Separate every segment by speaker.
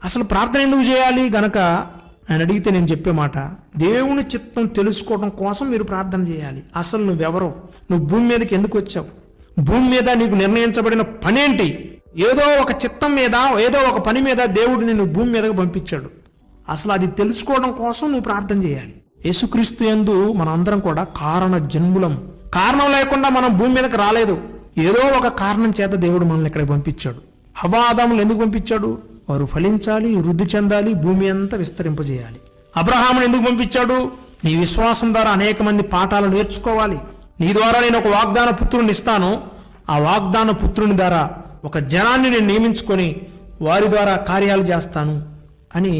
Speaker 1: అసలు ప్రార్థన ఎందుకు చేయాలి గనక ఆయన అడిగితే నేను చెప్పే మాట, దేవుని చిత్తం తెలుసుకోవడం కోసం మీరు ప్రార్థన చేయాలి. అసలు నువ్వెవరో, నువ్వు భూమి మీదకి ఎందుకు వచ్చావు, భూమి మీద నీకు నిర్ణయించబడిన పనేంటి? ఏదో ఒక చిత్తం మీద, ఏదో ఒక పని మీద దేవుడు నిన్ను భూమి మీదకి పంపించాడు. అసలు అది తెలుసుకోవడం కోసం నువ్వు ప్రార్థన చేయాలి. యేసుక్రీస్తు యందు మనందరం కూడా కారణ జన్ములం. కారణం లేకుండా మనం భూమి మీదకి రాలేదు. ఏదో ఒక కారణం చేత దేవుడు మనల్ని ఇక్కడికి పంపించాడు. హవ్వ ఆదాములు ఎందుకు పంపించాడు? వారు ఫలించాలి, వృద్ధి చెందాలి, భూమి అంతా విస్తరింపజేయాలి. అబ్రహామును ఎందుకు పంపించాడు? నీ విశ్వాసం ద్వారా అనేక మంది పాఠాలు నేర్చుకోవాలి. నీ ద్వారా నేను ఒక వాగ్దాన పుత్రుని ఇస్తాను, ఆ వాగ్దాన పుత్రుని ద్వారా ఒక జనాన్ని నేను నియమించుకొని వారి ద్వారా కార్యాలు చేస్తాను అని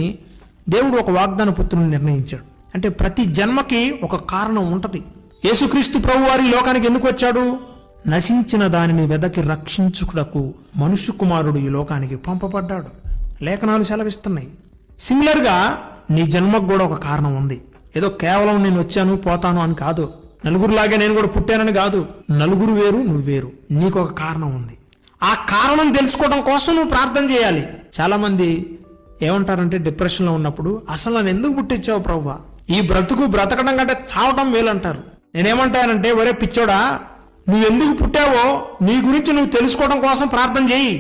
Speaker 1: దేవుడు ఒక వాగ్దాన పుత్రుని నిర్ణయించాడు. అంటే ప్రతి జన్మకి ఒక కారణం ఉంటది. యేసుక్రీస్తు ప్రభు వారి లోకానికి ఎందుకు వచ్చాడు? నశించిన దానిని వెదకి రక్షించుటకు మనుష్య కుమారుడు ఈ లోకానికి పంపబడ్డాడు. లేఖనాలు సెలవిస్తున్నాయి. సిమిలర్గా నీ జన్మకు కూడా ఒక కారణం ఉంది. ఏదో కేవలం నేను వచ్చాను పోతాను అని కాదు, నలుగురులాగే నేను కూడా పుట్టానని కాదు. నలుగురు వేరు, నువ్వు వేరు. నీకు ఒక కారణం ఉంది. ఆ కారణం తెలుసుకోవడం కోసం నువ్వు ప్రార్థన చేయాలి. చాలా మంది ఏమంటారంటే డిప్రెషన్లో ఉన్నప్పుడు, అసలు నన్ను ఎందుకు పుట్టించావు ప్రభువా, ఈ బ్రతుకు బ్రతకడం కంటే చావటం మేలంటారు. నేనేమంటానంటే, ఒరే పిచ్చోడా, నువ్వెందుకు పుట్టావో నీ గురించి నువ్వు తెలుసుకోవడం కోసం ప్రార్థన చేయి.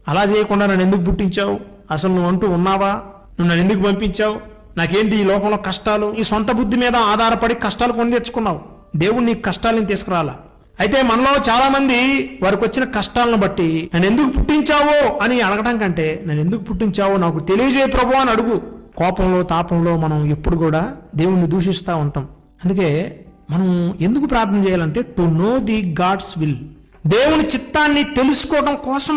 Speaker 1: అలా చేయకుండా నన్ను ఎందుకు పుట్టించావు, అసలు నువ్వు అంటూ ఉన్నావా, నువ్వు నన్ను ఎందుకు పంపించావు, నాకేంటి ఈ లోకంలో కష్టాలు, ఈ సొంత బుద్ధి మీద ఆధారపడి కష్టాలు కొని తెచ్చుకున్నావు. దేవుడు నీకు కష్టాలను తీసుకురాలా. అయితే మనలో చాలా మంది వారికి వచ్చిన కష్టాలను బట్టి నన్ను ఎందుకు పుట్టించావో అని అడగడం కంటే, నన్ను ఎందుకు పుట్టించావో నాకు తెలియజేయ ప్రభు అని అడుగు. కోపంలో తాపంలో మనం ఎప్పుడు కూడా దేవుణ్ణి దూషిస్తూ ఉంటాం. అందుకే మనం ఎందుకు ప్రార్థన చేయాలంటే, to know the God's will, దేవుని చిత్తాన్ని తెలుసుకోవడం కోసం